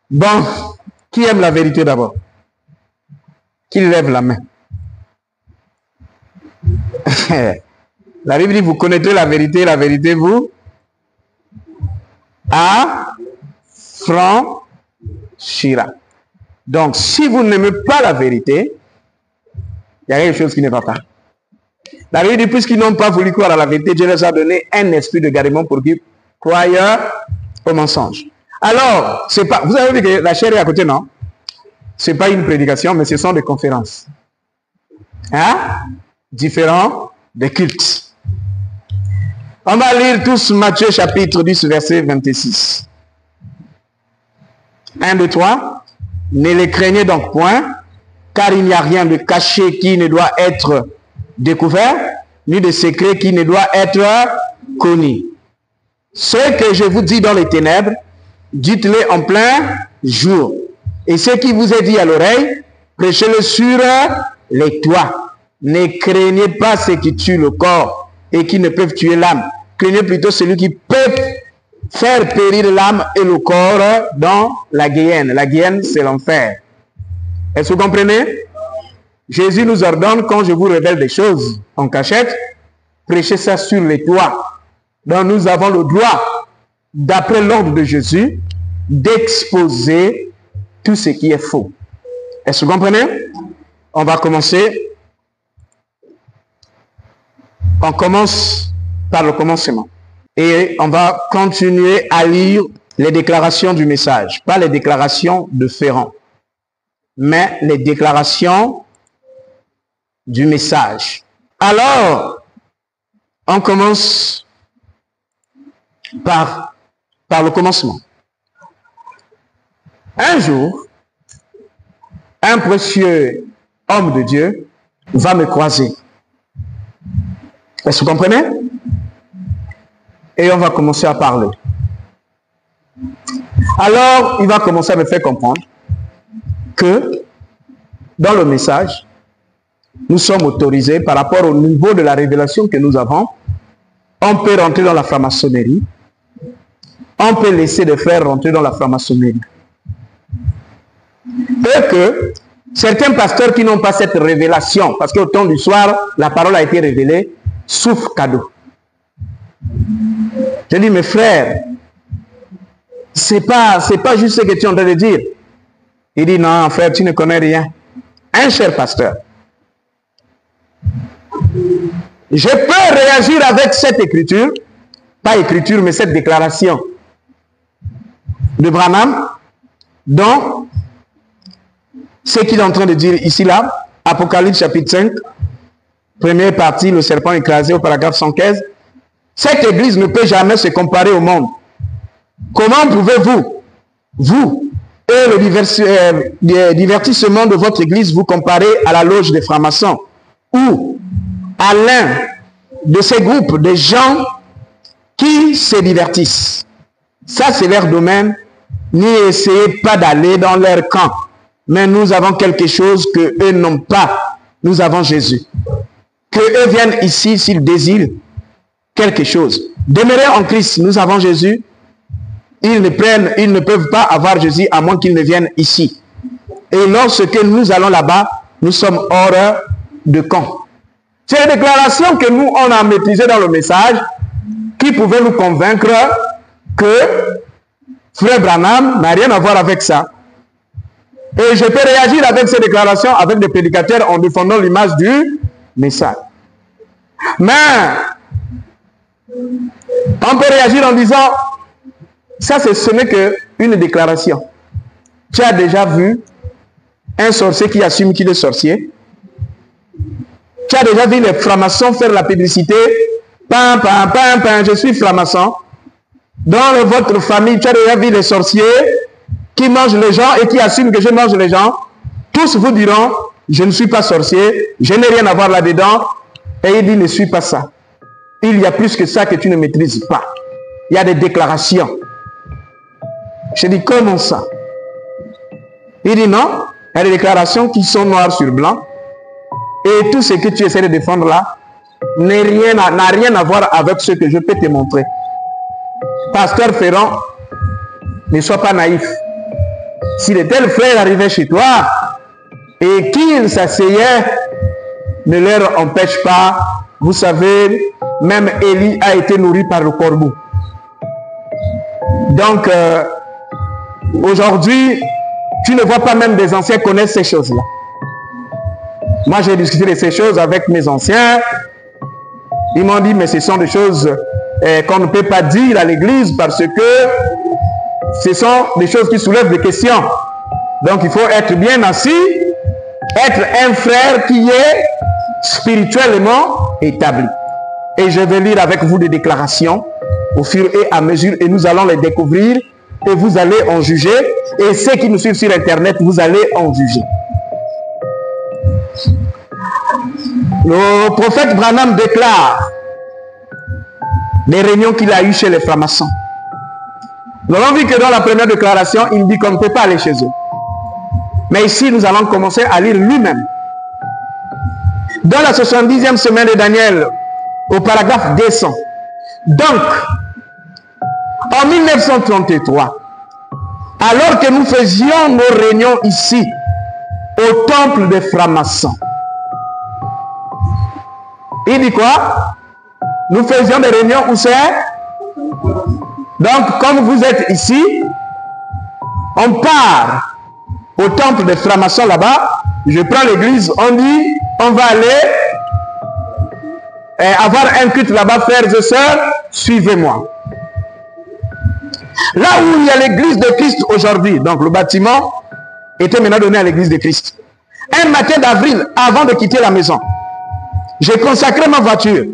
Bon, qui aime la vérité d'abord? Qui lève la main? La Bible dit, vous connaîtrez la vérité vous affranchira. Donc, si vous n'aimez pas la vérité, il y a quelque chose qui ne va pas. La Bible dit, puisqu'ils n'ont pas voulu croire à la vérité, Dieu leur a donné un esprit de gardement pour qu'ils croient au mensonge. Alors, c'est pas, vous avez vu que la chair est à côté, non? C'est pas une prédication, mais ce sont des conférences. Hein? Différents des cultes. On va lire tous Matthieu chapitre 10, verset 26. 1, 2, 3. Ne les craignez donc point, car il n'y a rien de caché qui ne doit être découvert, ni de secret qui ne doit être connu. Ce que je vous dis dans les ténèbres, dites-le en plein jour. Et ce qui vous est dit à l'oreille, prêchez-le sur les toits. Ne craignez pas ceux qui tuent le corps et qui ne peuvent tuer l'âme. Craignez plutôt celui qui peut faire périr l'âme et le corps dans la guéhenne. La guéhenne, c'est l'enfer. Est-ce que vous comprenez? Jésus nous ordonne, quand je vous révèle des choses en cachette, prêchez ça sur les toits. Donc nous avons le droit, d'après l'ordre de Jésus, d'exposer tout ce qui est faux. Est-ce que vous comprenez? On va commencer. On commence par le commencement. Et on va continuer à lire les déclarations du message. Pas les déclarations de Ferrand, mais les déclarations du message. Alors, on commence par le commencement. Un jour, un précieux homme de Dieu va me croiser. Est-ce que vous comprenez? Et on va commencer à parler. Alors, il va commencer à me faire comprendre que dans le message, nous sommes autorisés par rapport au niveau de la révélation que nous avons. On peut rentrer dans la franc-maçonnerie. On peut laisser des frères rentrer dans la franc-maçonnerie. Et que certains pasteurs qui n'ont pas cette révélation, parce qu'au temps du soir, la parole a été révélée, souffrent cadeau. Je dis, mes frères, c'est pas juste ce que tu es en train de dire. Il dit, non, frère, tu ne connais rien. Un cher pasteur. Je peux réagir avec cette écriture, pas écriture, mais cette déclaration de Branham, dont ce qu'il est en train de dire ici, là, Apocalypse chapitre 5, première partie, le serpent écrasé au paragraphe 115. Cette église ne peut jamais se comparer au monde. Comment pouvez-vous, vous, et le divertissement de votre église, vous comparer à la loge des francs-maçons ou à l'un de ces groupes de gens qui se divertissent? Ça, c'est leur domaine. N'essayez pas d'aller dans leur camp. Mais nous avons quelque chose que eux n'ont pas. Nous avons Jésus. Que eux viennent ici s'ils désirent quelque chose. Demeurez en Christ. Nous avons Jésus. Ils ne peuvent pas avoir Jésus à moins qu'ils ne viennent ici. Et lorsque nous allons là-bas, nous sommes hors de camp. C'est la déclaration que nous, on a maîtrisée dans le message qui pouvait nous convaincre que Frère Branham n'a rien à voir avec ça. Et je peux réagir avec ces déclarations avec des prédicateurs en défendant l'image du message. Mais on peut réagir en disant, ça ce n'est qu'une déclaration. Tu as déjà vu un sorcier qui assume qu'il est sorcier? Tu as déjà vu les francs-maçons faire la publicité? Pam, pam, pam, pam, je suis franc-maçon. Dans votre famille, tu as déjà vu les sorciers qui mangent les gens et qui assument que je mange les gens? Tous vous diront, je ne suis pas sorcier, je n'ai rien à voir là-dedans. Et il dit, ne suis pas ça. Il y a plus que ça que tu ne maîtrises pas. Il y a des déclarations. Je dis, comment ça? Il dit, non, il y a des déclarations qui sont noires sur blanc. Et tout ce que tu essaies de défendre là n'a rien à voir avec ce que je peux te montrer. Pasteur Ferrand, ne sois pas naïf. Si de tels frères arrivaient chez toi et qu'ils s'asseyaient, ne leur empêche pas. Vous savez, même Élie a été nourri par le corbeau. Donc, aujourd'hui, tu ne vois pas même des anciens connaître ces choses-là. Moi, j'ai discuté de ces choses avec mes anciens. Ils m'ont dit, mais ce sont des choses qu'on ne peut pas dire à l'église parce que ce sont des choses qui soulèvent des questions. Donc, il faut être bien assis, être un frère qui est spirituellement établi. Et je vais lire avec vous des déclarations au fur et à mesure et nous allons les découvrir et vous allez en juger. Et ceux qui nous suivent sur Internet, vous allez en juger. Le prophète Branham déclare les réunions qu'il a eues chez les francs-maçons. Nous avons vu que dans la première déclaration, il dit qu'on ne peut pas aller chez eux. Mais ici, nous allons commencer à lire lui-même. Dans la 70e semaine de Daniel, au paragraphe 200. Donc, en 1933, alors que nous faisions nos réunions ici, au temple des francs-maçons, il dit quoi? Nous faisions des réunions où c'est? Donc, comme vous êtes ici, on part au temple des francs-maçons là-bas. Je prends l'église, on dit, on va aller avoir un culte là-bas, frères et sœurs, suivez-moi. Là où il y a l'église de Christ aujourd'hui, donc le bâtiment était maintenant donné à l'église de Christ. Un matin d'avril, avant de quitter la maison, j'ai consacré ma voiture.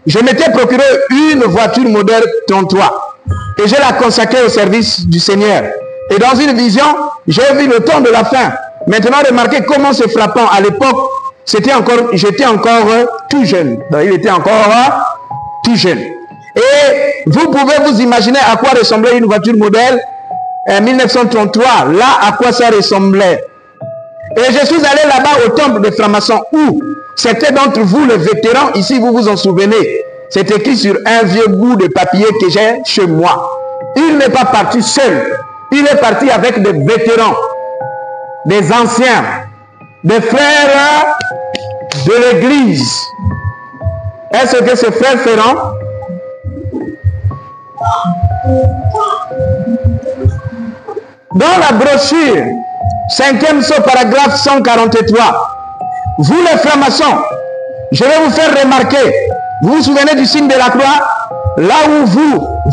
Je m'étais procuré une voiture modèle 33 et je la consacrée au service du Seigneur. Et dans une vision, j'ai vu le temps de la fin. Maintenant, remarquez comment c'est frappant. À l'époque, j'étais encore tout jeune. Donc, il était encore tout jeune. Et vous pouvez vous imaginer à quoi ressemblait une voiture modèle 1933. Là, à quoi ça ressemblait. Et je suis allé là-bas au temple des francs-maçons où certains d'entre vous, les vétérans, ici, vous vous en souvenez. C'est écrit sur un vieux bout de papier que j'ai chez moi. Il n'est pas parti seul. Il est parti avec des vétérans, des anciens, des frères de l'église. Est-ce que ces frères feront? Dans la brochure, 5e saut, paragraphe 143, vous les francs-maçons, je vais vous faire remarquer, vous vous souvenez du signe de la croix? Là où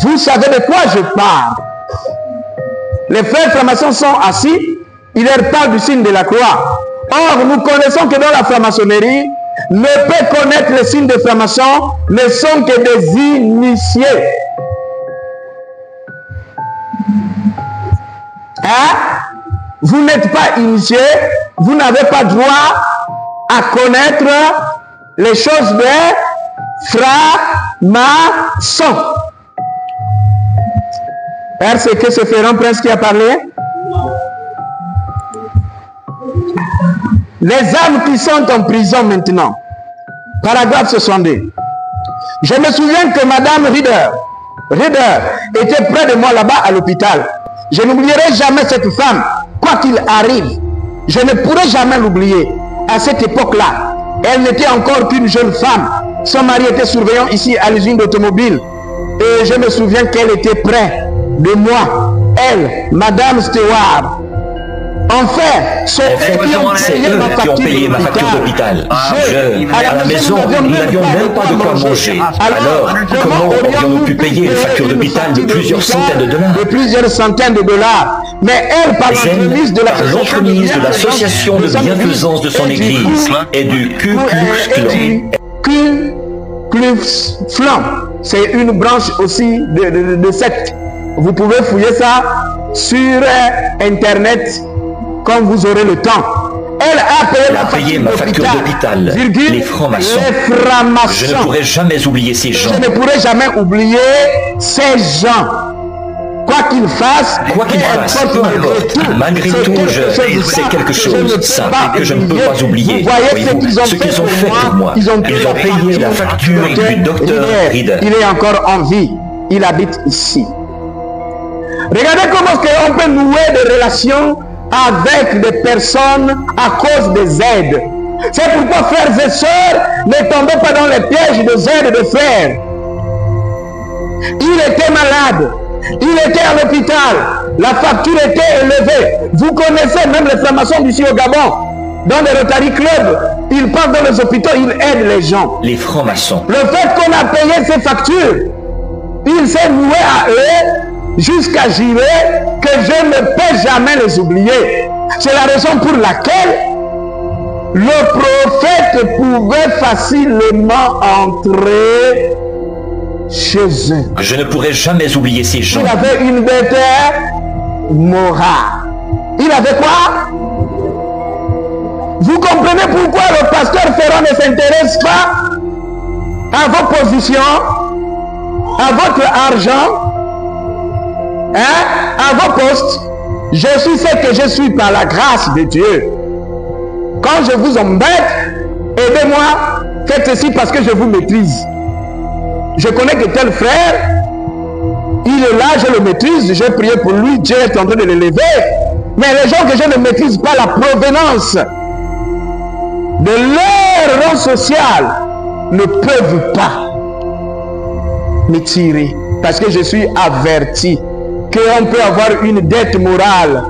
vous savez de quoi je parle. Les frères francs-maçons sont assis, ils leur parlent du signe de la croix. Or, nous connaissons que dans la franc-maçonnerie, ne peut connaître le signe des francs-maçons ne sont que des initiés. Hein? Vous n'êtes pas initié, vous n'avez pas droit à connaître les choses des francs-maçons. Est-ce que c'est Ferrand Prince qui a parlé? Les âmes qui sont en prison maintenant. Paragraphe 62. Je me souviens que Madame Rieder était près de moi là-bas à l'hôpital. Je n'oublierai jamais cette femme, quoi qu'il arrive. Je ne pourrai jamais l'oublier. À cette époque-là, elle n'était encore qu'une jeune femme. Son mari était surveillant ici à l'usine d'automobile. Et je me souviens qu'elle était près de moi. Elle, Madame Stewart. Enfin, c'est eux qui ont payé ma facture d'hôpital. À la maison, nous n'avions même pas de quoi manger. Alors, comment aurions-nous pu payer une facture d'hôpital de plusieurs centaines de dollars? De plusieurs centaines de dollars. Mais elle, par l'entremise de l'association de bienfaisance de son église et du Ku Klux Klan. C'est une branche aussi de secte. Vous pouvez fouiller ça sur Internet quand vous aurez le temps. Elle a payé ma facture d'hôpital. Les francs-maçons. Je ne pourrai jamais oublier ces gens. Je ne pourrai jamais oublier ces gens. Quoi qu'ils fassent, peu importe. Malgré tout, c'est quelque chose simple que je ne peux pas oublier. Vous voyez ce qu'ils ont fait pour moi. Ils ont payé la facture du docteur Rieder. Il est encore en vie. Il habite ici. Regardez comment on peut nouer des relations avec des personnes à cause des aides. C'est pourquoi, frères et sœurs, ne tombez pas dans les pièges des aides de frères. Il était malade. Il était à l'hôpital. La facture était élevée. Vous connaissez même les francs-maçons d'ici au Gabon. Dans les Rotary Club, ils partent dans les hôpitaux, ils aident les gens. Les francs-maçons. Le fait qu'on a payé ces factures, il s'est voué à eux jusqu'à jurer que je ne peux jamais les oublier. C'est la raison pour laquelle le prophète pouvait facilement entrer chez eux. Je ne pourrai jamais oublier ces gens. Il avait une dette morale. Il avait quoi? Vous comprenez pourquoi le pasteur Ferrand ne s'intéresse pas à vos positions, à votre argent, à vos postes. Je suis ce que je suis par la grâce de Dieu. Quand je vous embête, aidez-moi, faites ceci parce que je vous maîtrise. Je connais que tel frère, il est là, je le maîtrise, j'ai prié pour lui, Dieu est en train de l'élever. Mais les gens que je ne maîtrise pas la provenance de leur rang social ne peuvent pas me tirer. Parce que je suis averti qu'on peut avoir une dette morale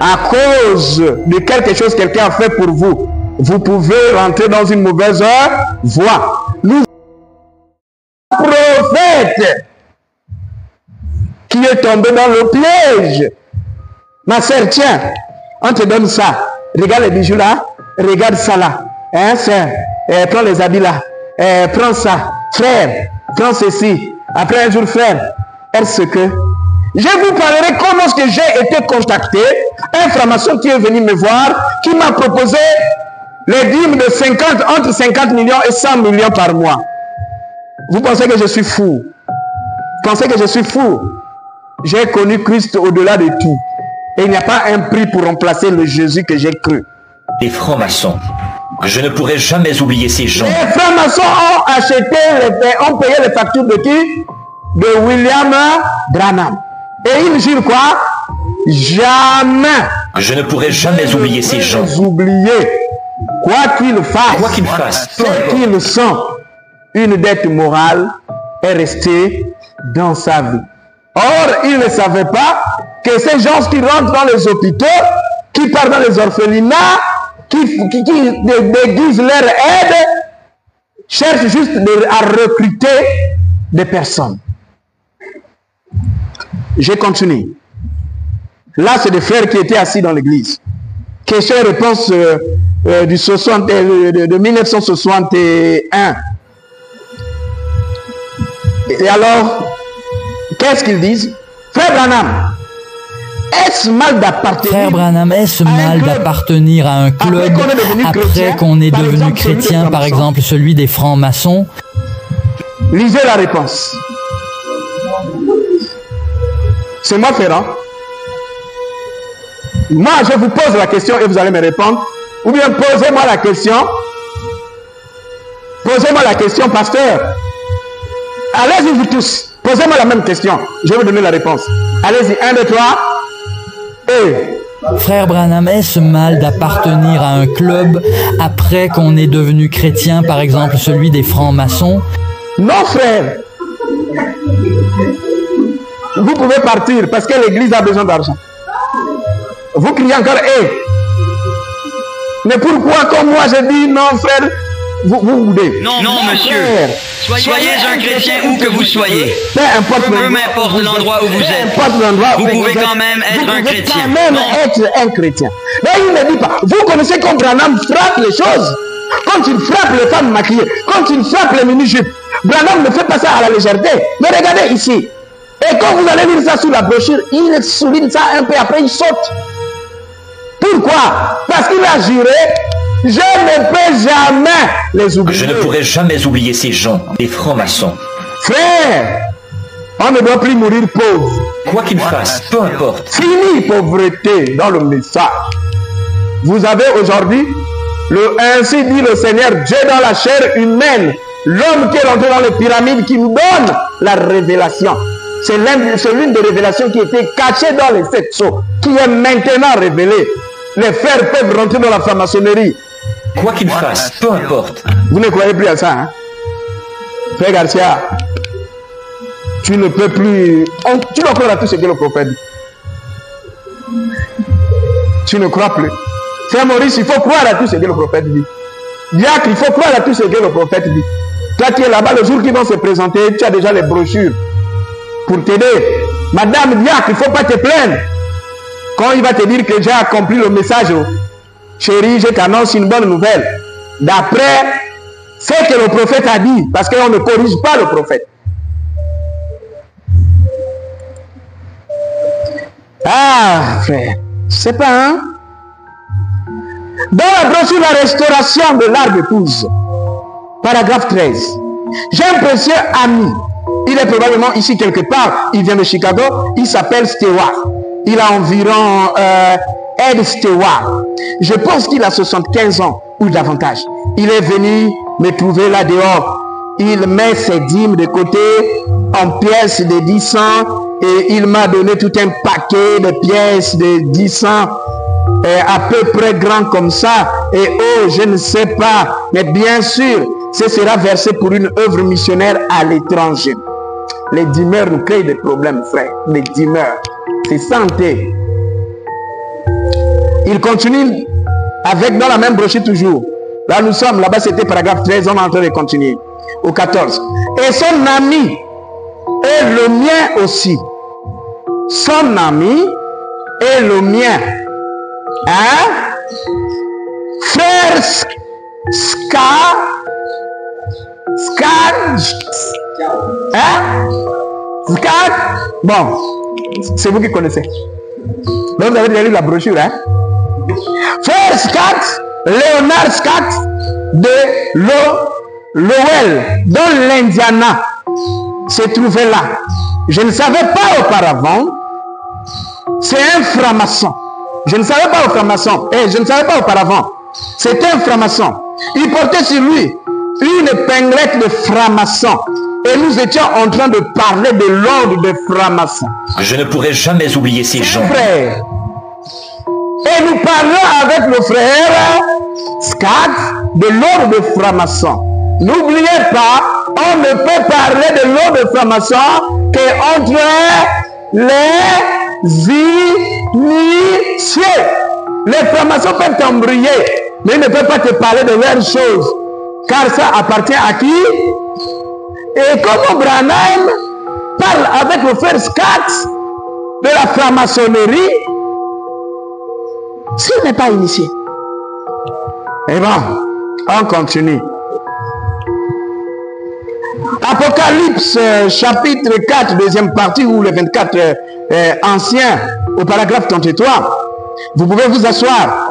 à cause de quelque chose que quelqu'un a fait pour vous. Vous pouvez rentrer dans une mauvaise voie. Nous prophète qui est tombé dans le piège. Ma sœur, tiens, on te donne ça. Regarde les bijoux là. Regarde ça là. Hein, sœur? Prends les habits là. Prends ça. Frère, prends ceci. Après un jour, frère, est-ce que je vous parlerai comment est-ce que j'ai été contacté. Un franc-maçon qui est venu me voir, qui m'a proposé les dîmes de 50, entre 50 millions et 100 millions par mois. Vous pensez que je suis fou? Vous pensez que je suis fou? J'ai connu Christ au-delà de tout. Et il n'y a pas un prix pour remplacer le Jésus que j'ai cru. Les francs-maçons. Je ne pourrai jamais oublier ces gens. Les francs-maçons ont acheté, ont payé les factures de qui? De William Branham. Et ils jurent quoi? Jamais. Je ne pourrai jamais oublier ces gens. Oublier. Quoi qu'ils fassent. Quoi qu'ils fassent. Ce qu'ils sont. Une dette morale est restée dans sa vie. Or, ils ne savaient pas que ces gens qui rentrent dans les hôpitaux, qui partent dans les orphelinats, qui déguisent leur aide, cherchent juste à recruter des personnes. Je continue. Là, c'est des frères qui étaient assis dans l'église. Question et réponse de 1961. Et alors, qu'est-ce qu'ils disent? Frère Branham, est-ce mal d'appartenir? Frère Branham, est-ce mal d'appartenir à un club après qu'on est devenu chrétien, par exemple celui des francs-maçons? Lisez la réponse. C'est moi, Ferrand. Moi, je vous pose la question et vous allez me répondre. Ou bien posez-moi la question. Posez-moi la question, pasteur. Allez-y, vous tous. Posez-moi la même question. Je vais vous donner la réponse. Allez-y, 1, 2, 3. Et... Frère Branham, est-ce mal d'appartenir à un club après qu'on est devenu chrétien, par exemple celui des francs-maçons? Non, frère. Vous pouvez partir parce que l'église a besoin d'argent. Vous criez encore, mais pourquoi, comme moi, je dis non, frère, vous boudez? Non, monsieur. Soyez un chrétien où que vous soyez. Peu importe l'endroit où vous êtes. Vous pouvez quand même être un chrétien. Quand même être un chrétien. Mais il ne dit pas. Vous connaissez quand Branham frappe les choses. Quand il frappe les femmes maquillées. Quand il frappe les mini-jupes. Branham ne fait pas ça à la légèreté. Mais regardez ici. Et quand vous allez lire ça sous la brochure, il souligne ça un peu après, il saute. Pourquoi? Parce qu'il a juré, je ne peux jamais les oublier. Je ne pourrai jamais oublier ces gens, les francs-maçons. Frère, on ne doit plus mourir pauvre. Quoi qu'il fasse, peu importe. Fini pauvreté dans le message. Vous avez aujourd'hui, ainsi dit le Seigneur, Dieu dans la chair humaine, l'homme qui est rentré dans les pyramides, qui nous donne la révélation. C'est l'une des révélations qui était cachée dans les 7 sceaux, qui est maintenant révélée. Les frères peuvent rentrer dans la franc-maçonnerie. Quoi qu'il fasse, peu importe. Vous ne croyez plus à ça, hein? Frère Garcia, tu ne peux plus... Tu dois croire à tout ce que le prophète dit. Tu ne crois plus. Frère Maurice, il faut croire à tout ce que le prophète dit. Diacre, il faut croire à tout ce que le prophète dit. Toi qui es là-bas, le jour qu'ils vont se présenter, tu as déjà les brochures pour t'aider. Madame Diacre, il ne faut pas te plaindre. Quand il va te dire que j'ai accompli le message, chérie, je t'annonce une bonne nouvelle. D'après ce que le prophète a dit, parce qu'on ne corrige pas le prophète. Ah, frère, je sais pas, hein? Dans la brochure La restauration de l'art d'épouse, paragraphe 13, j'ai un précieux ami. Il est probablement ici quelque part. Il vient de Chicago. Il s'appelle Stewart. Il a environ Ed Stewart. Je pense qu'il a 75 ans ou davantage. Il est venu me trouver là dehors. Il met ses dîmes de côté en pièces de 10 cents et il m'a donné tout un paquet de pièces de 10 cents à peu près grand comme ça. Et oh, je ne sais pas, mais bien sûr, ce sera versé pour une œuvre missionnaire à l'étranger. Les dîmeurs nous créent des problèmes, frère. Les dîmeurs, c'est santé. Il continue avec dans la même brochure toujours. Là nous sommes, là-bas c'était paragraphe 13, on est en train de continuer. Au 14. Et son ami et le mien aussi. Son ami et le mien. Hein? Frère Scott. Bon, c'est vous qui connaissez. Donc vous avez déjà lu la brochure, hein? Frère Scott, Leonard Scott de Lowell, dans l'Indiana, se trouvait là. Je ne savais pas auparavant. C'est un franc-maçon. Je ne savais pas auparavant. C'était un franc-maçon. Il portait sur lui une épinglette de franc-maçon. Et nous étions en train de parler de l'ordre des francs-maçons. Je ne pourrai jamais oublier ces gens. Frère. Et nous parlons avec le frère Scott de l'ordre des francs-maçons. N'oubliez pas, on ne peut parler de l'ordre des francs-maçons qu'entre les initiés. Les francs-maçons peuvent t'embrouiller, mais ils ne peuvent pas te parler de leurs choses. Car ça appartient à qui? Et comme Branham parle avec le frère Scott de la franc-maçonnerie, s'il n'est pas initié. Et bon, on continue. Apocalypse chapitre 4, deuxième partie, ou le 24 ancien, au paragraphe 33. Vous pouvez vous asseoir.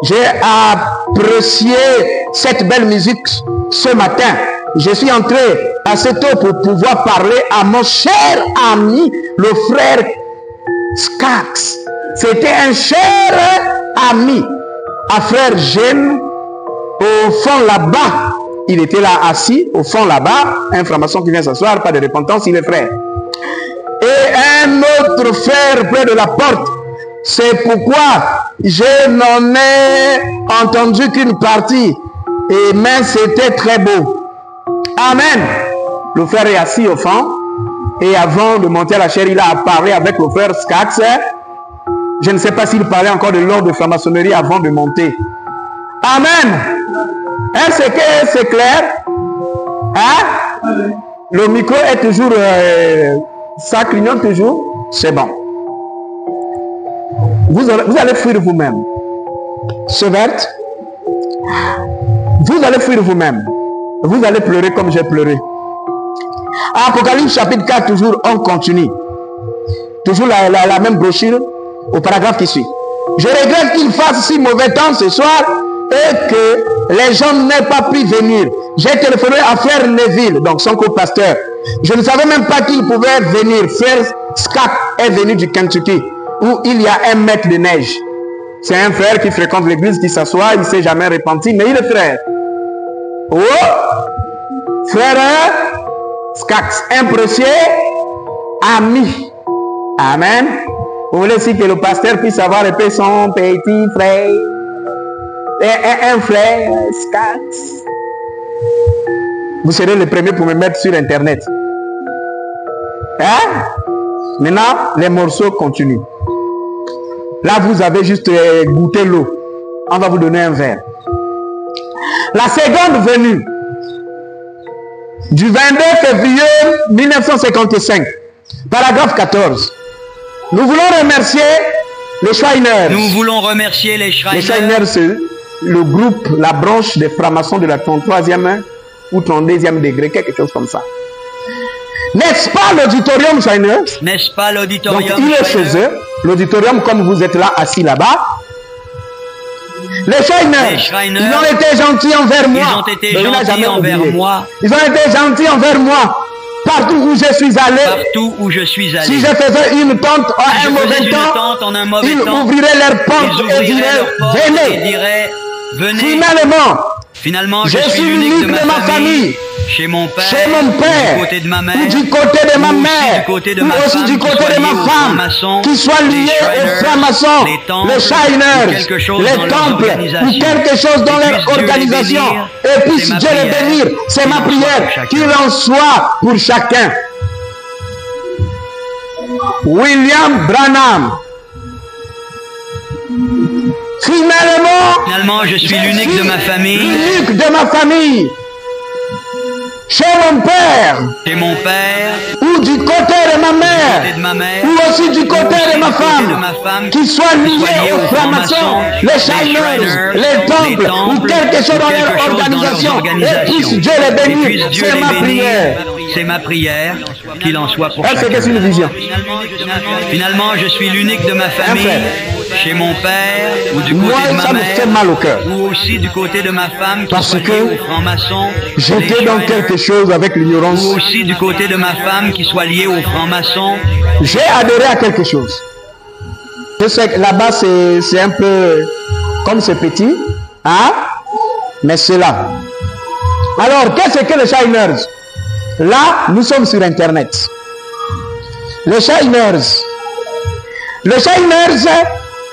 J'ai apprécié cette belle musique ce matin. Je suis entré assez tôt pour pouvoir parler à mon cher ami, le frère Scott. C'était un cher ami, un frère jeune, au fond là-bas. Il était là assis, au fond là-bas, un franc-maçon qui vient s'asseoir, pas de repentance, il est frère. Et un autre frère près de la porte. C'est pourquoi je n'en ai entendu qu'une partie. Mais c'était très beau. Amen. Le frère est assis au fond. Et avant de monter à la chaire, il a parlé avec le frère Scott. Je ne sais pas s'il parlait encore de l'ordre de franc-maçonnerie avant de monter. Amen. Est-ce que c'est clair? Hein? Le micro est toujours... ça clignote toujours? C'est bon. Vous allez fuir vous-même. Severte. Vous allez fuir vous-même. Vous allez pleurer comme j'ai pleuré. Apocalypse chapitre 4, toujours, on continue. Toujours la même brochure au paragraphe qui suit. Je regrette qu'il fasse si mauvais temps ce soir et que les gens n'aient pas pu venir. J'ai téléphoné à frère Neville, donc son co-pasteur. Je ne savais même pas qu'il pouvait venir. Frère Scott est venu du Kentucky, où il y a 1 mètre de neige. C'est un frère qui fréquente l'église, qui s'assoit, il ne s'est jamais repenti, mais il est frère. Oh, frère Scott, un précieux amis. Amen. Vous voulez aussi que le pasteur puisse avoir un peu son petit frère, un frère, Scats. Vous serez le premier pour me mettre sur Internet. Hein? Maintenant, les morceaux continuent. Là, vous avez juste goûté l'eau. On va vous donner un verre. La seconde venue du 22 février 1955, paragraphe 14. Nous voulons remercier les Shriners. Nous voulons remercier les Shriners. Les Shriners, c'est le groupe, la branche des francs-maçons de la 33e ou 32e degré, quelque chose comme ça. N'est-ce pas l'auditorium Shriners? N'est-ce pas l'auditorium? Donc il est chez eux, l'auditorium comme vous êtes là, assis là-bas. Les Shriners, ils ont été gentils envers moi. Ils ont été gentils envers moi. Ils ont été gentils envers moi. Partout où je suis allé. Partout où je suis allé. Si je faisais une tente en un mauvais temps, ils ouvriraient leurs portes et diraient, venez. Finalement, je suis l'unique de ma famille. Chez mon père, du côté de ma mère, ou du côté de ma mère, ou aussi du côté de ma femme, qui soit lié aux francs-maçons, les Shriners, les temples, ou quelque chose dans leur organisation. Et puisse Dieu les bénir. C'est ma prière, qu'il en soit pour chacun. William Branham. Finalement, je suis l'unique de ma famille. L'unique de ma famille. Chez mon père, ou du côté de ma mère, ou aussi du côté de ma femme, qui soit lié aux francs-maçons, les Shriners, les temples, ou quelque chose dans leur organisation, et puisse Dieu les bénir. C'est ma prière. C'est ma prière, qu'il en soit pour chacun. C'est une vision. Finalement, je suis l'unique de ma famille. Chez mon père, ou du côté de ma mère, fait mal au cœur. ou aussi du côté de ma femme, parce que j'étais dans quelque chose avec l'ignorance. Ou aussi du côté de ma femme qui soit liée aux francs-maçons. J'ai adhéré à quelque chose. Je sais que là-bas c'est un peu comme c'est petit, hein? Mais c'est là. Alors, qu'est-ce que les Shriners? Là, nous sommes sur Internet. Les Shriners. Les Shriners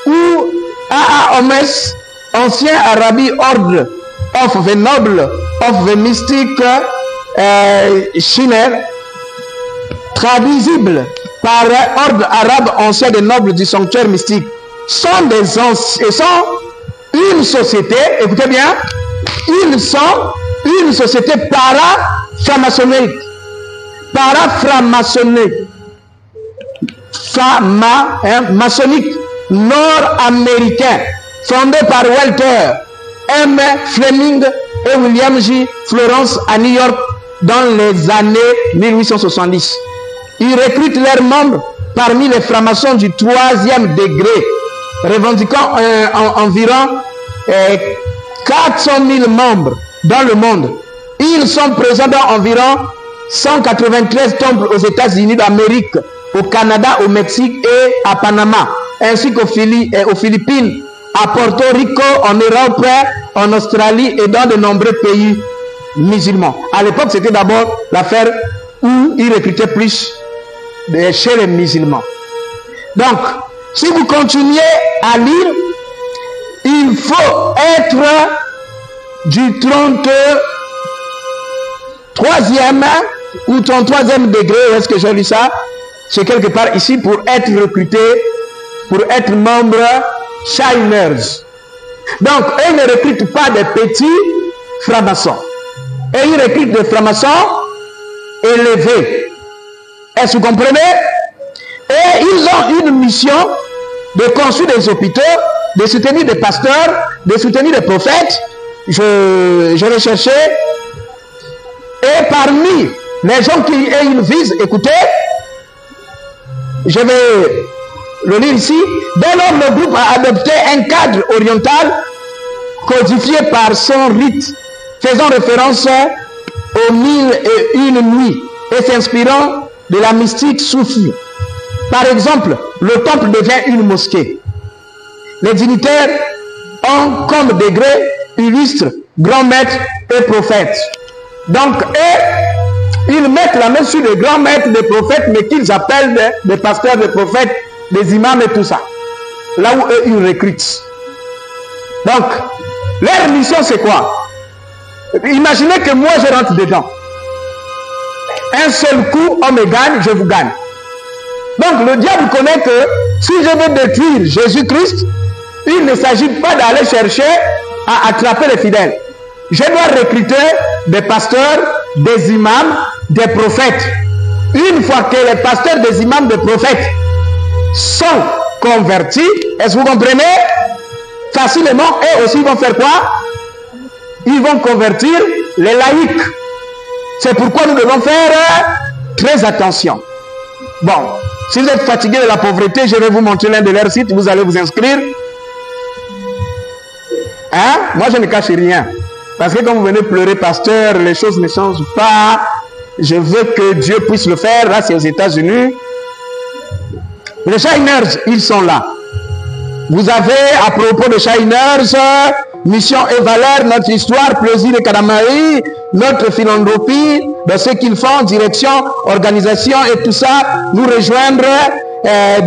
ou AAOMS, ancien Arabi Order of the Noble of the Mystic Shiner, traduisible par ordre arabe ancien des nobles du sanctuaire mystique, sont une société, écoutez bien, ils sont une société para-franc-maçonnique, maçonnique nord-américain, fondé par Walter M. Fleming et William J. Florence à New York dans les années 1870. Ils recrutent leurs membres parmi les francs-maçons du 3e degré, revendiquant environ 400 000 membres dans le monde. Ils sont présents dans environ 193 temples aux États-Unis d'Amérique, au Canada, au Mexique et à Panama, ainsi qu'aux Philippines, à Porto Rico, en Europe, en Australie et dans de nombreux pays musulmans. À l'époque, c'était d'abord l'affaire où ils recrutaient plus chez les musulmans. Donc, si vous continuez à lire, il faut être du 33e ou 33e degré, est-ce que j'ai lu ça? C'est quelque part ici pour être recruté, pour être membre Shriners. Donc, ils ne recrutent pas des petits francs-maçons. Et ils recrutent des francs-maçons élevés. Est-ce que vous comprenez? Et ils ont une mission de construire des hôpitaux, de soutenir des pasteurs, de soutenir des prophètes. Je recherchais. Et parmi les gens qui ils visent, écoutez, je vais le lire ici. Dès lors, le groupe a adopté un cadre oriental codifié par son rite, faisant référence aux 1001 nuits et s'inspirant de la mystique soufie. Par exemple, le temple devient une mosquée. Les dignitaires ont comme degré illustre, grand maître et prophète. Donc, ils mettent la main sur des grands maîtres, des prophètes, mais qu'ils appellent des pasteurs, des prophètes, des imams et tout ça. Là où eux, ils recrutent. Donc, leur mission, c'est quoi? Imaginez que moi, je rentre dedans. Un seul coup, on me gagne, je vous gagne. Donc, le diable connaît que si je veux détruire Jésus-Christ, il ne s'agit pas d'aller chercher à attraper les fidèles. Je dois recruter des pasteurs, des imams, des prophètes. Une fois que les pasteurs, des imams, des prophètes sont convertis, est-ce que vous comprenez? Facilement, eux aussi vont faire quoi? Ils vont convertir les laïcs. C'est pourquoi nous devons faire très attention. Bon, si vous êtes fatigué de la pauvreté, je vais vous montrer l'un de leurs sites, vous allez vous inscrire. Hein? Moi, je ne cache rien. Parce que quand vous venez pleurer, pasteur, les choses ne changent pas. Je veux que Dieu puisse le faire. Là, c'est aux États-Unis. Les Shiners, ils sont là. Vous avez, à propos de Shiners, mission et valeur, notre histoire, plaisir et Kadamari, notre philanthropie, de ce qu'ils font, direction, organisation et tout ça, nous rejoindre,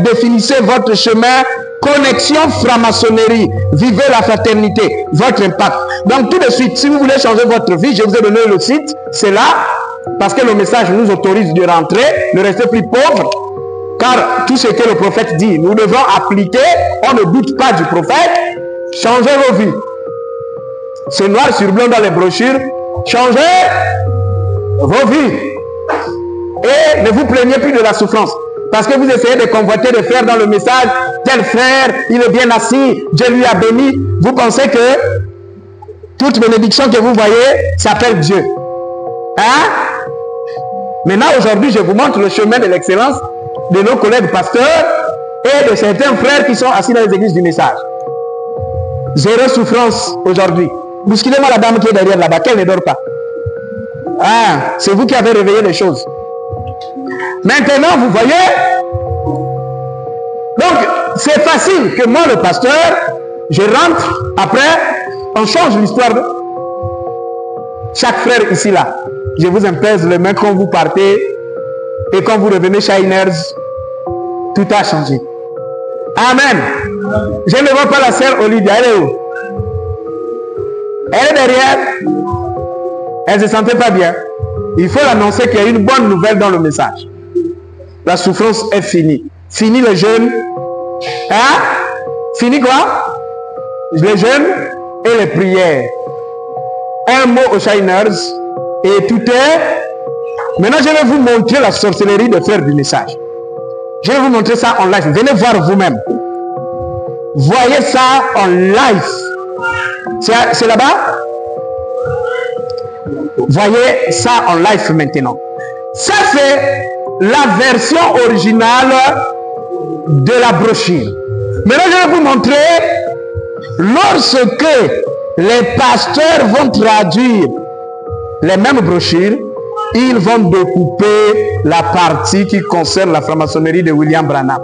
définissez votre chemin, connexion franc-maçonnerie, vivez la fraternité, votre impact. Donc tout de suite, si vous voulez changer votre vie, je vous ai donné le site, c'est là, parce que le message nous autorise de rentrer, de rester plus pauvre, car tout ce que le prophète dit, nous devons appliquer, on ne doute pas du prophète, changez vos vies. C'est noir sur blanc dans les brochures, changez vos vies. Et ne vous plaignez plus de la souffrance. Parce que vous essayez de convoiter des frères dans le message, tel frère, il est bien assis, Dieu lui a béni. Vous pensez que toute bénédiction que vous voyez s'appelle Dieu. Hein? Maintenant, aujourd'hui, je vous montre le chemin de l'excellence de nos collègues pasteurs et de certains frères qui sont assis dans les églises du message. Zéro souffrance aujourd'hui. Bousculez-moi la dame qui est derrière là-bas, qu'elle ne dort pas. Ah, c'est vous qui avez réveillé les choses. Maintenant, vous voyez, donc c'est facile que moi, le pasteur, je rentre, après, on change l'histoire de chaque frère ici là. Je vous impose les mains quand vous partez et quand vous revenez Shiners, tout a changé. Amen. Je ne vois pas la sœur Olivia, elle est où? Elle est derrière. Elle ne se sentait pas bien. Il faut l'annoncer qu'il y a une bonne nouvelle dans le message. La souffrance est finie. Fini le jeûne. Hein? Fini quoi? Les jeûnes et les prières. Un mot aux Shiners et tout est. Maintenant, je vais vous montrer la sorcellerie de faire du message. Je vais vous montrer ça en live. Venez voir vous-même. Voyez ça en live. C'est là-bas? Voyez ça en live maintenant. Ça, c'est la version originale de la brochure. Maintenant, je vais vous montrer lorsque les pasteurs vont traduire les mêmes brochures, ils vont découper la partie qui concerne la franc-maçonnerie de William Branham.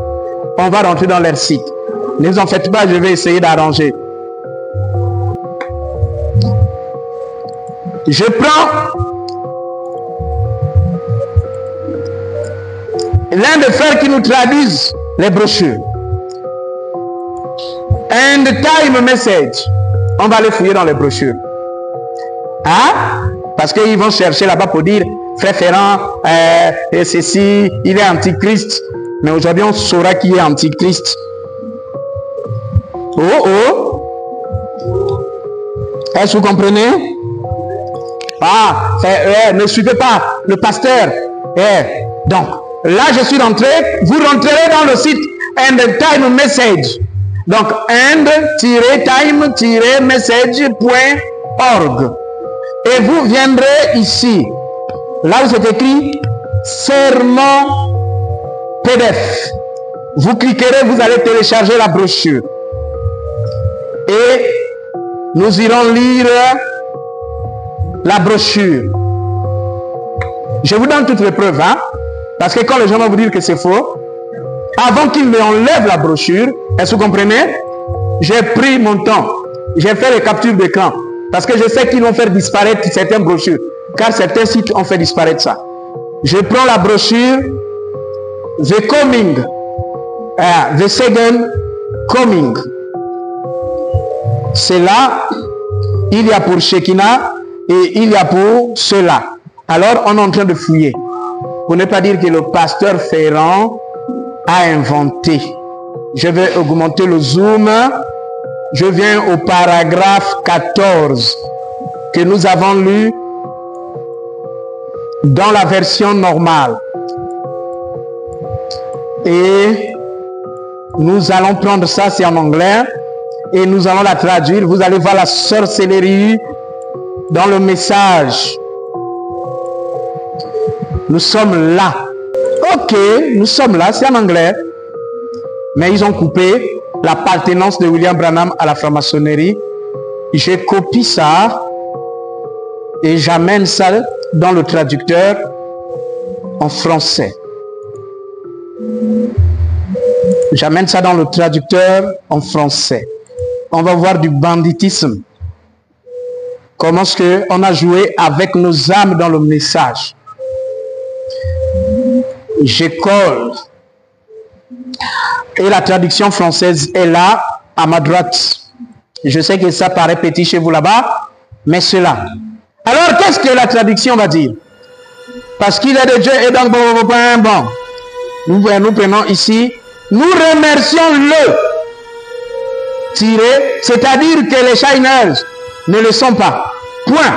On va rentrer dans leur site. Ne vous en faites pas, je vais essayer d'arranger. Je prends l'un des frères qui nous traduisent les brochures. And time message. On va aller fouiller dans les brochures. Hein? Parce qu'ils vont chercher là-bas pour dire, frère Ferrand, et ceci, il est antichrist. Mais aujourd'hui, on saura qui est antichrist. Oh, oh. Est-ce que vous comprenez? Ah, ne suivez pas le pasteur. Donc, là, je suis rentré. Vous rentrerez dans le site And Time Message. Donc, and-time-message.org. Et vous viendrez ici. Là où c'est écrit sermon PDF. Vous cliquerez, vous allez télécharger la brochure. Et nous irons lire la brochure. Je vous donne toutes les preuves, hein? Parce que quand les gens vont vous dire que c'est faux, avant qu'ils ne enlèvent la brochure, est-ce que vous comprenez? J'ai pris mon temps. J'ai fait les captures d'écran. Parce que je sais qu'ils vont faire disparaître certaines brochures. Car certains sites ont fait disparaître ça. Je prends la brochure The Coming, The Second Coming. C'est là, il y a pour Shekinah et il y a pour cela. Alors, on est en train de fouiller. Pour ne pas dire que le pasteur Ferrand a inventé. Je vais augmenter le zoom. Je viens au paragraphe 14 que nous avons lu dans la version normale. Et nous allons prendre ça, c'est en anglais, et nous allons la traduire. Vous allez voir la sorcellerie dans le message. Nous sommes là. Ok, nous sommes là, c'est en anglais. Mais ils ont coupé l'appartenance de William Branham à la franc-maçonnerie. Je copie ça et j'amène ça dans le traducteur en français. J'amène ça dans le traducteur en français. On va voir du banditisme. Comment est-ce qu'on a joué avec nos âmes dans le message. Je colle. Et la traduction française est là, à ma droite. Je sais que ça paraît petit chez vous là-bas, mais c'est là. Alors, qu'est-ce que la traduction va dire? Parce qu'il est de Dieu et donc, bon. Nous prenons ici, nous remercions le tiré, c'est-à-dire que les Shiners ne le sont pas. Point.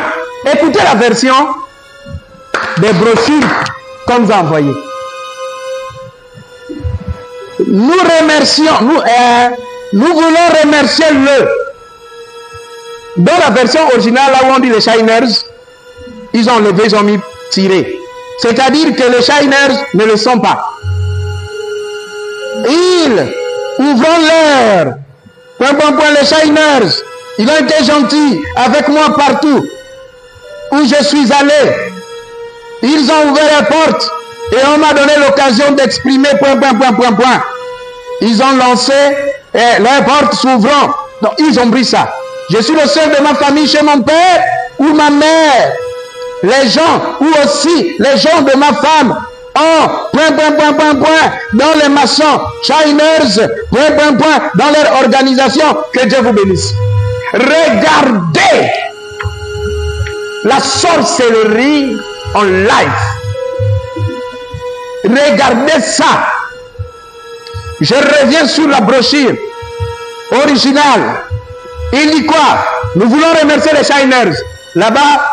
Écoutez la version des brochures qu'on nous a envoyées. Nous remercions, nous voulons remercier le. Dans la version originale, là où on dit les Shiners, ils ont levé, ils ont mis tiré. C'est-à-dire que les Shiners ne le sont pas. Ils, ouvrons-leur. Les Shiners, ils ont été gentils avec moi partout où je suis allé. Ils ont ouvert les portes et on m'a donné l'occasion d'exprimer ... Ils ont lancé les portes s'ouvrant. Donc ils ont pris ça. Je suis le seul de ma famille chez mon père ou ma mère. Les gens, ou aussi les gens de ma femme, ont ... dans les maçons, Shiners, ... dans leur organisation. Que Dieu vous bénisse. Regardez la sorcellerie en live. Regardez ça. Je reviens sur la brochure originale. Il dit quoi? Nous voulons remercier les Shiners. Là-bas,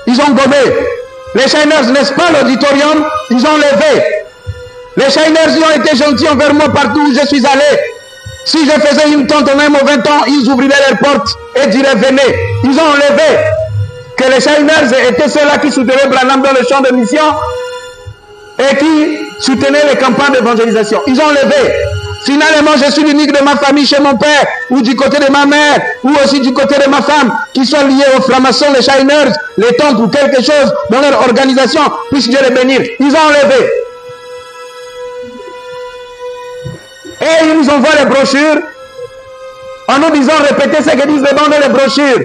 ils ont gobé. Les Shiners, n'est-ce pas l'auditorium? Ils ont levé. Les Shiners, ils ont été gentils envers moi partout où je suis allé. Si je faisais une tente même aux 20 ans, ils ouvriraient leurs portes et diraient venez. Ils ont levé. Que les Shiners étaient ceux-là qui soutenaient Branham dans le champ de mission et qui soutenaient les campagnes d'évangélisation. Ils ont levé. Finalement, je suis l'unique de ma famille chez mon père, ou du côté de ma mère, ou aussi du côté de ma femme, qui sont liés aux francs-maçons, les Shiners, les temples ou quelque chose dans leur organisation. Puisse Dieu les bénir. Ils ont levé. Et ils nous envoient les brochures en nous disant répétez ce que disent les bandes des brochures.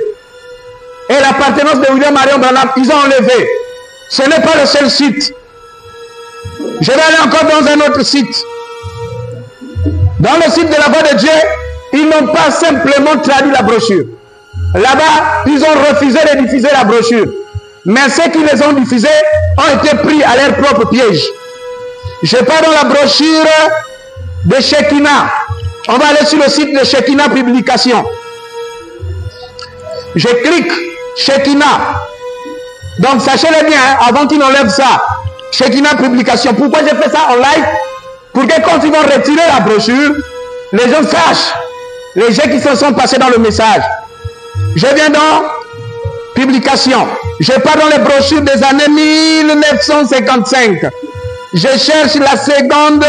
Et l'appartenance de William Marion Branham, ils ont enlevé. Ce n'est pas le seul site. Je vais aller encore dans un autre site. Dans le site de la Voix de Dieu, ils n'ont pas simplement traduit la brochure. Là-bas, ils ont refusé de diffuser la brochure. Mais ceux qui les ont diffusés ont été pris à leur propre piège. Je pars dans la brochure de Shekinah. On va aller sur le site de Shekinah Publication. Je clique Shekinah. Donc sachez-le bien, avant qu'ils n'enlèvent ça, Shekinah Publication. Pourquoi j'ai fait ça en live? Pour que quand ils vont retirer la brochure, les gens sachent, les gens qui se sont passés dans le message. Je viens dans Publication. Je pars dans les brochures des années 1955. Je cherche la seconde,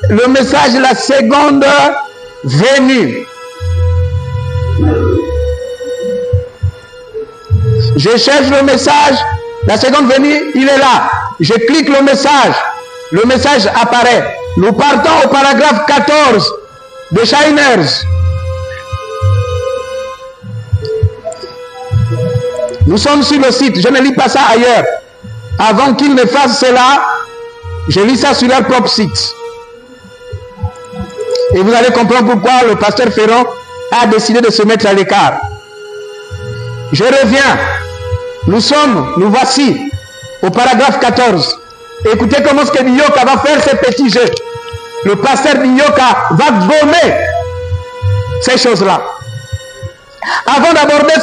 le message, la seconde venue. Je cherche le message, la seconde venue, il est là. Je clique le message apparaît. Nous partons au paragraphe 14 de Shiners. Nous sommes sur le site, je ne lis pas ça ailleurs. Avant qu'ils ne fassent cela, j'ai lu ça sur leur propre site. Et vous allez comprendre pourquoi le pasteur Ferrand a décidé de se mettre à l'écart. Je reviens. Nous voici au paragraphe 14. Écoutez comment ce que Niyoka va faire ces petits jeux. Le pasteur Niyoka va gommer ces choses-là. Avant d'aborder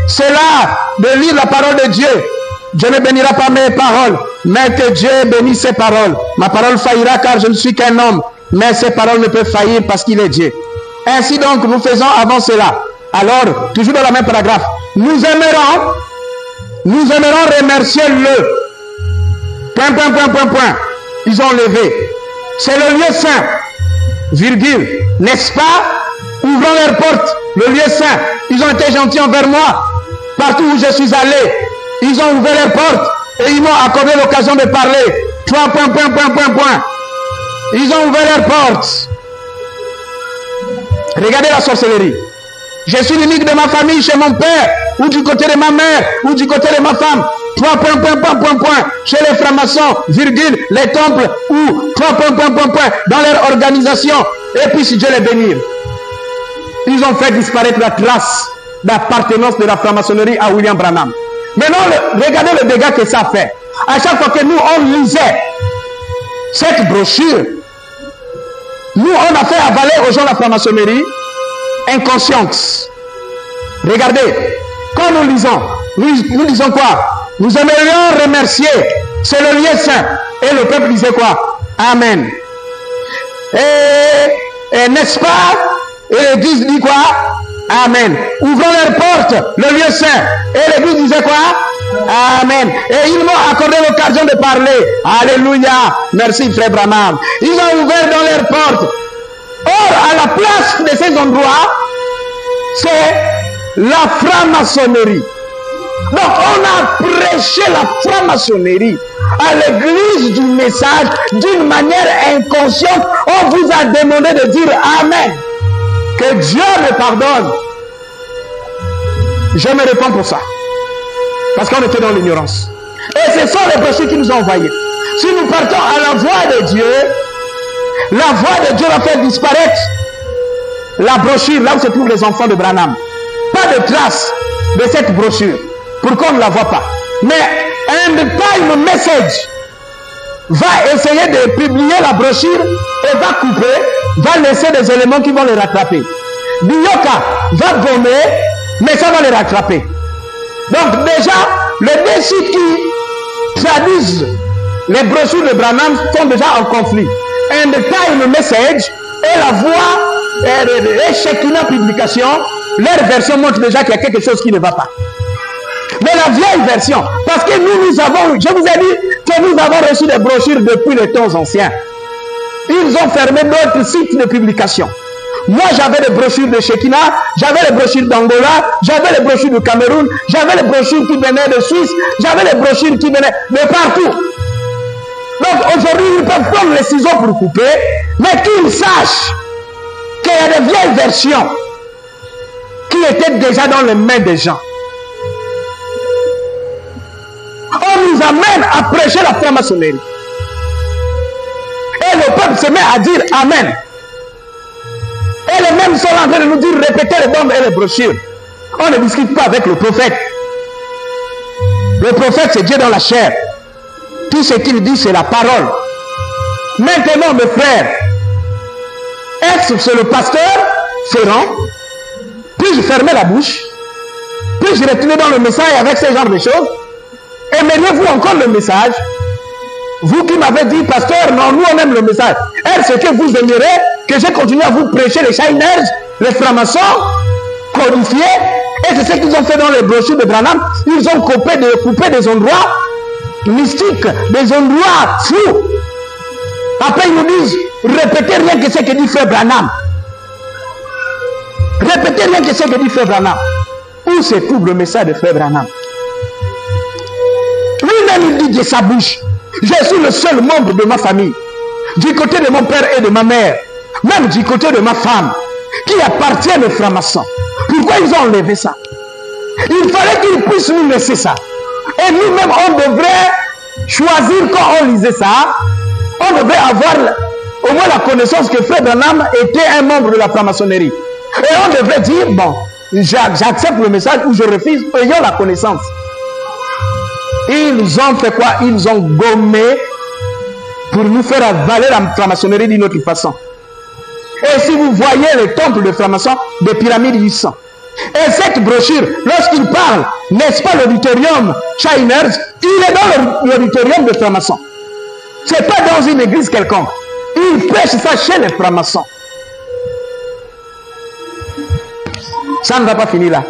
cela, de lire la parole de Dieu, Dieu ne bénira pas mes paroles, mais que Dieu bénisse ses paroles. Ma parole faillira car je ne suis qu'un homme, mais ses paroles ne peuvent faillir parce qu'il est Dieu. Ainsi donc, nous faisons avant cela. Alors, toujours dans le même paragraphe, nous aimerons remercier le... Ils ont levé. C'est le lieu saint, virgule, n'est-ce pas? Ouvrant leurs portes, le lieu saint. Ils ont été gentils envers moi. Partout où je suis allé, ils ont ouvert leurs portes et ils m'ont accordé l'occasion de parler. Ils ont ouvert leurs portes. Regardez la sorcellerie. Je suis l'unique de ma famille chez mon père, ou du côté de ma mère, ou du côté de ma femme. Chez les francs-maçons, virgule, les temples, ou dans leur organisation. Et puis si Dieu les bénit. Ils ont fait disparaître la trace d'appartenance de la franc-maçonnerie à William Branham. Maintenant, regardez le dégât que ça fait. À chaque fois que nous, on lisait cette brochure, nous, on a fait avaler aux gens la franc-maçonnerie inconsciente. Regardez, quand nous lisons, nous disons quoi? Nous aimerions remercier, c'est le lieu saint. Et le peuple disait quoi? Amen. Et n'est-ce pas? Et l'église dit quoi? Amen. Ouvrons leurs portes, le lieu saint. Et l'église disait quoi? Amen. Et ils m'ont accordé l'occasion de parler. Alléluia. Merci frère Branham. Ils ont ouvert dans leurs portes. Or, à la place de ces endroits, c'est la franc-maçonnerie. Donc, on a prêché la franc-maçonnerie à l'église du message d'une manière inconsciente. On vous a demandé de dire Amen. Que Dieu me pardonne. Je me réponds pour ça. Parce qu'on était dans l'ignorance. Et ce sont les brochures qui nous ont envoyés. Si nous partons à la voix de Dieu, la voix de Dieu va faire disparaître la brochure, là où se trouvent les enfants de Branham. Pas de trace de cette brochure. Pour qu'on ne la voit pas. Mais un time message va essayer de publier la brochure et va couper, va laisser des éléments qui vont les rattraper. Niyoka va gommer, mais ça va les rattraper. Donc déjà, les deux sites qui traduisent les brochures de Branham sont déjà en conflit. And the time message et la voix et Shekinah publication, leur version montre déjà qu'il y a quelque chose qui ne va pas. Mais la vieille version, parce que nous avons, je vous ai dit que nous avons reçu des brochures depuis les temps anciens. Ils ont fermé d'autres sites de publication. Moi, j'avais des brochures de Shekinah, j'avais les brochures d'Angola, j'avais les brochures du Cameroun, j'avais les brochures qui venaient de Suisse, j'avais les brochures qui venaient de partout. Donc aujourd'hui, ils peuvent prendre les ciseaux pour couper, mais qu'ils sachent qu'il y a des vieilles versions qui étaient déjà dans les mains des gens. On nous amène à prêcher la franc-maçonnerie. Et le peuple se met à dire Amen. Et les mêmes sont en train de nous dire répétez les bombes et les brochures. On ne discute pas avec le prophète. Le prophète, c'est Dieu dans la chair. Tout ce qu'il dit, c'est la parole. Maintenant, mes frères, est-ce que c'est le pasteur Ferrand? Puis-je fermer la bouche? Puis-je retourner dans le message avec ce genre de choses? Aimeriez-vous encore le message? Vous qui m'avez dit, pasteur, non, nous on aime le message. Est-ce que vous aimeriez que je continue à vous prêcher les Shiners, les francs-maçons, codifiés? Et c'est ce qu'ils ont fait dans les brochures de Branham. Ils ont coupé des endroits mystiques, des endroits fous. Après ils nous disent, répétez rien que ce que dit frère Branham. Répétez rien que ce que dit frère Branham. Où se trouve le message de frère Branham? Lui-même il dit de sa bouche, je suis le seul membre de ma famille, du côté de mon père et de ma mère, même du côté de ma femme, qui appartient aux francs-maçons. Pourquoi ils ont enlevé ça? Il fallait qu'ils puissent nous laisser ça. Et nous-mêmes, on devrait choisir quand on lisait ça, on devait avoir au moins la connaissance que Frère Branham était un membre de la franc-maçonnerie. Et on devait dire, bon, j'accepte le message ou je refuse, ayant la connaissance. Ils nous ont fait quoi? Ils nous ont gommé pour nous faire avaler la franc-maçonnerie d'une autre façon. Et si vous voyez les temples de francs-maçons, des pyramides du sang. Et cette brochure, lorsqu'il parle, n'est-ce pas l'auditorium Shiners, il est dans l'auditorium des francs-maçons. Ce n'est pas dans une église quelconque. Il prêche ça chez les francs-maçons. Ça ne va pas finir là.